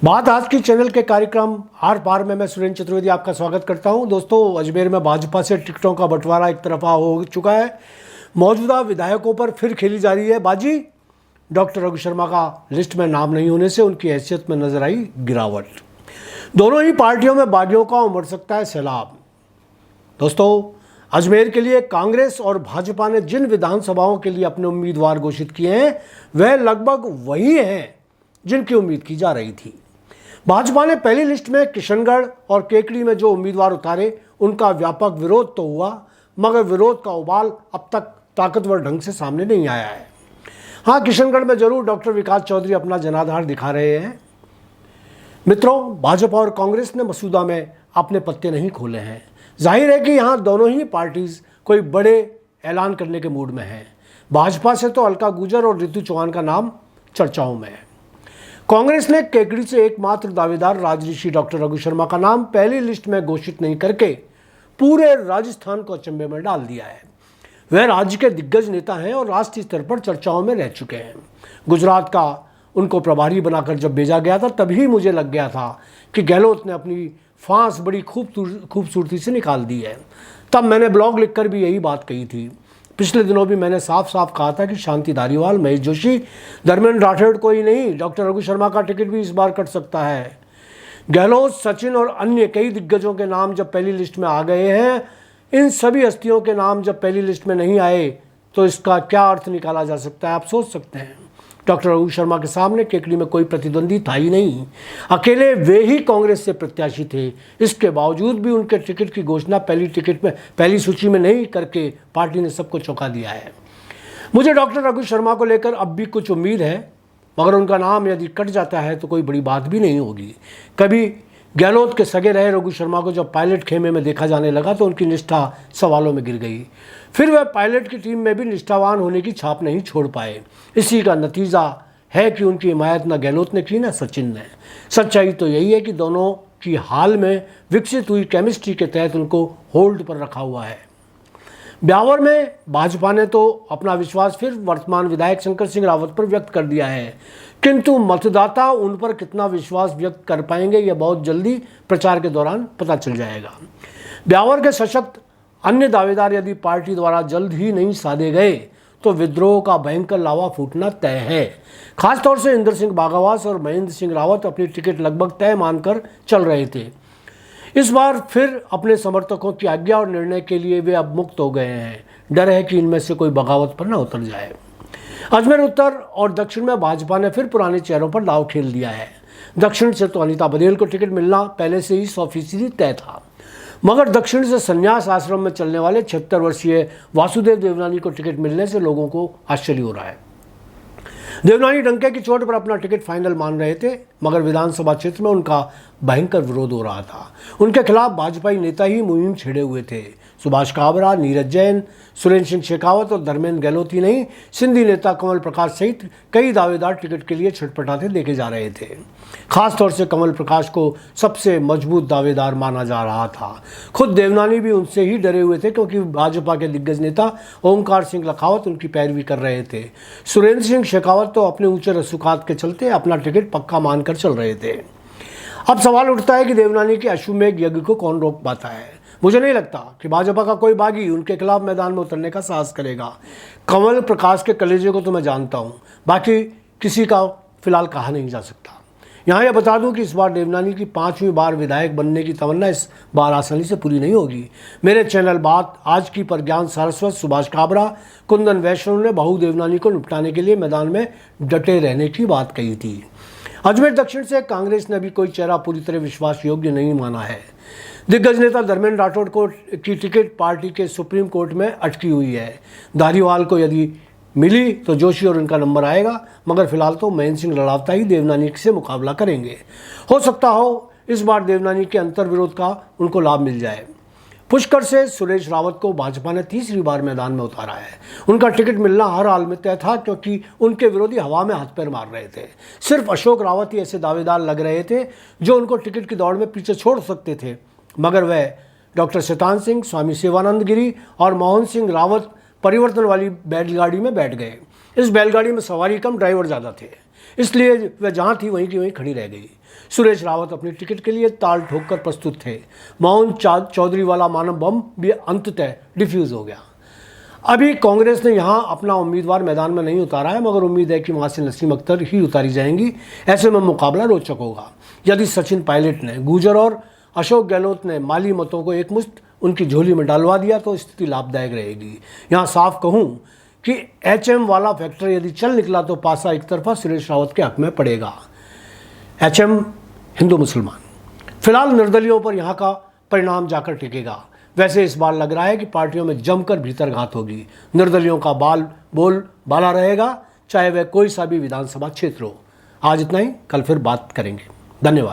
बात आज की चैनल के कार्यक्रम आर पार में मैं सुरेंद्र चतुर्वेदी आपका स्वागत करता हूं। दोस्तों, अजमेर में भाजपा से टिकटों का बंटवारा एक तरफा हो चुका है। मौजूदा विधायकों पर फिर खेली जा रही है बाजी। डॉक्टर रघु शर्मा का लिस्ट में नाम नहीं होने से उनकी हैसियत में नजर आई गिरावट। दोनों ही पार्टियों में बागियों का उमड़ सकता है सैलाब। दोस्तों, अजमेर के लिए कांग्रेस और भाजपा ने जिन विधानसभाओं के लिए अपने उम्मीदवार घोषित किए हैं वह लगभग वही हैं जिनकी उम्मीद की जा रही थी। भाजपा ने पहली लिस्ट में किशनगढ़ और केकड़ी में जो उम्मीदवार उतारे उनका व्यापक विरोध तो हुआ, मगर विरोध का उबाल अब तक ताकतवर ढंग से सामने नहीं आया है। हाँ, किशनगढ़ में जरूर डॉक्टर विकास चौधरी अपना जनाधार दिखा रहे हैं। मित्रों, भाजपा और कांग्रेस ने मसूदा में अपने पत्ते नहीं खोले हैं। जाहिर है कि यहाँ दोनों ही पार्टीज कोई बड़े ऐलान करने के मूड में हैं। भाजपा से तो अलका गुजर और रितु चौहान का नाम चर्चाओं में है। कांग्रेस ने केकड़ी से एकमात्र दावेदार राजऋषि डॉक्टर रघु शर्मा का नाम पहली लिस्ट में घोषित नहीं करके पूरे राजस्थान को अचंभे में डाल दिया है। वह राज्य के दिग्गज नेता हैं और राष्ट्रीय स्तर पर चर्चाओं में रह चुके हैं। गुजरात का उनको प्रभारी बनाकर जब भेजा गया था तभी मुझे लग गया था कि गहलोत ने अपनी फांस बड़ी खूबसूरती से निकाल दी है। तब मैंने ब्लॉग लिखकर भी यही बात कही थी। पिछले दिनों भी मैंने साफ साफ कहा था कि शांति धारीवाल, महेश जोशी, धर्मेंद्र राठौड़ को ही नहीं, डॉक्टर रघु शर्मा का टिकट भी इस बार कट सकता है। गहलोत, सचिन और अन्य कई दिग्गजों के नाम जब पहली लिस्ट में आ गए हैं, इन सभी हस्तियों के नाम जब पहली लिस्ट में नहीं आए तो इसका क्या अर्थ निकाला जा सकता है, आप सोच सकते हैं। डॉक्टर रघु शर्मा के सामने केकड़ी में कोई प्रतिद्वंदी था ही नहीं। अकेले वे ही कांग्रेस से प्रत्याशी थे। इसके बावजूद भी उनके टिकट की घोषणा पहली सूची में नहीं करके पार्टी ने सबको चौंका दिया है। मुझे डॉक्टर रघु शर्मा को लेकर अब भी कुछ उम्मीद है, मगर उनका नाम यदि कट जाता है तो कोई बड़ी बात भी नहीं होगी। कभी गहलोत के सगे रहे रघु शर्मा को जब पायलट खेमे में देखा जाने लगा तो उनकी निष्ठा सवालों में गिर गई। फिर वह पायलट की टीम में भी निष्ठावान होने की छाप नहीं छोड़ पाए। इसी का नतीजा है कि उनकी हिमायत न गहलोत ने की न सचिन ने। सच्चाई तो यही है कि दोनों की हाल में विकसित हुई केमिस्ट्री के तहत उनको होल्ड पर रखा हुआ है। ब्यावर में भाजपा ने तो अपना विश्वास फिर वर्तमान विधायक शंकर सिंह रावत पर व्यक्त कर दिया है, किंतु मतदाता उन पर कितना विश्वास व्यक्त कर पाएंगे यह बहुत जल्दी प्रचार के दौरान पता चल जाएगा। ब्यावर के सशक्त अन्य दावेदार यदि पार्टी द्वारा जल्द ही नहीं साधे गए तो विद्रोह का भयंकर लावा फूटना तय है। खासतौर से इंद्र सिंह बाघावास और महेंद्र सिंह रावत अपनी टिकट लगभग तय मानकर चल रहे थे। इस बार फिर अपने समर्थकों की आज्ञा और निर्णय के लिए वे अब मुक्त हो गए हैं। डर है कि इनमें से कोई बगावत पर न उतर जाए। अजमेर उत्तर और दक्षिण में भाजपा ने फिर पुराने चेहरों पर दाव खेल दिया है। दक्षिण से तो अनिता बघेल को टिकट मिलना पहले से ही 100% तय था, मगर दक्षिण से संन्यास आश्रम में चलने वाले 76 वर्षीय वासुदेव देवनानी को टिकट मिलने से लोगों को आश्चर्य हो रहा है। देवनानी डंके की चोट पर अपना टिकट फाइनल मान रहे थे, मगर विधानसभा क्षेत्र में उनका भयंकर विरोध हो रहा था। उनके खिलाफ भाजपाई नेता ही मुहिम छेड़े हुए थे। सुभाष काबरा, नीरज जैन, सुरेंद्र सिंह शेखावत और धर्मेंद्र गहलोत ही नहीं, सिंधी नेता कमल प्रकाश सहित कई दावेदार टिकट के लिए छटपटाते देखे जा रहे थे। खासतौर से कमल प्रकाश को सबसे मजबूत दावेदार माना जा रहा था। खुद देवनानी भी उनसे ही डरे हुए थे, क्योंकि भाजपा के दिग्गज नेता ओंकार सिंह लखावत उनकी पैरवी कर रहे थे। सुरेंद्र सिंह शेखावत तो अपने ऊंचे रसूखात के चलते अपना टिकट पक्का मानकर चल रहे थे। अब सवाल उठता है कि देवनानी के अश्वमेघ यज्ञ को कौन रोक पाता है। मुझे नहीं लगता कि भाजपा का कोई बागी उनके खिलाफ मैदान में उतरने का साहस करेगा। कमल प्रकाश के कलेजे को तो मैं जानता हूं, बाकी किसी का फिलहाल कहा नहीं जा सकता। यहाँ यह बता दूं कि इस बार देवनानी की 5वीं बार विधायक बनने की तमन्ना इस बार आसानी से पूरी नहीं होगी। मेरे चैनल बात आज की पर ज्ञान सारस्वत, सुभाष काबरा, कुंदन वैष्णव ने बहू देवनानी को निपटाने के लिए मैदान में डटे रहने की बात कही थी। अजमेर दक्षिण से कांग्रेस ने भी कोई चेहरा पूरी तरह विश्वास योग्य नहीं माना है। दिग्गज नेता धर्मेंद्र राठौड़ की टिकट पार्टी के सुप्रीम कोर्ट में अटकी हुई है। धारीवाल को यदि मिली तो जोशी और उनका नंबर आएगा, मगर फिलहाल तो महेंद्र सिंह लड़ावता ही देवनानी से मुकाबला करेंगे। हो सकता हो इस बार देवनानी के अंतर विरोध का उनको लाभ मिल जाए। पुष्कर से सुरेश रावत को भाजपा ने 3री बार मैदान में उतारा है। उनका टिकट मिलना हर हाल में तय था, क्योंकि उनके विरोधी हवा में हाथ पैर मार रहे थे। सिर्फ अशोक रावत ही ऐसे दावेदार लग रहे थे जो उनको टिकट की दौड़ में पीछे छोड़ सकते थे, मगर वह डॉक्टर शैतान सिंह, स्वामी शिवानंद गिरी और मोहन सिंह रावत परिवर्तन वाली बैलगाड़ी में बैठ गए। इस बैलगाड़ी में सवारी कम, ड्राइवर ज़्यादा थे, इसलिए वह जहाँ थी वहीं की वहीं खड़ी रह गई। सुरेश रावत अपनी टिकट के लिए ताल ठोककर प्रस्तुत थे। मोहन चौधरी वाला मानव बम भी अंततः डिफ्यूज़ हो गया। अभी कांग्रेस ने यहाँ अपना उम्मीदवार मैदान में नहीं उतारा है, मगर उम्मीद है कि वहाँ से नसीम अख्तर ही उतारी जाएंगी। ऐसे में मुकाबला रोचक होगा। यदि सचिन पायलट ने, गुर्जर और अशोक गहलोत ने माली मतों को एकमुश्त उनकी झोली में डालवा दिया तो स्थिति लाभदायक रहेगी। यहाँ साफ कहूँ कि HM वाला फैक्टर यदि चल निकला तो पासा एक तरफा सुरेश रावत के हक में पड़ेगा। HM हिंदू मुसलमान, फिलहाल निर्दलियों पर यहाँ का परिणाम जाकर टिकेगा। वैसे इस बार लग रहा है कि पार्टियों में जमकर भीतरघात होगी। निर्दलियों का बोल बाला रहेगा, चाहे वह कोई सा भी विधानसभा क्षेत्र हो। आज इतना ही, कल फिर बात करेंगे। धन्यवाद।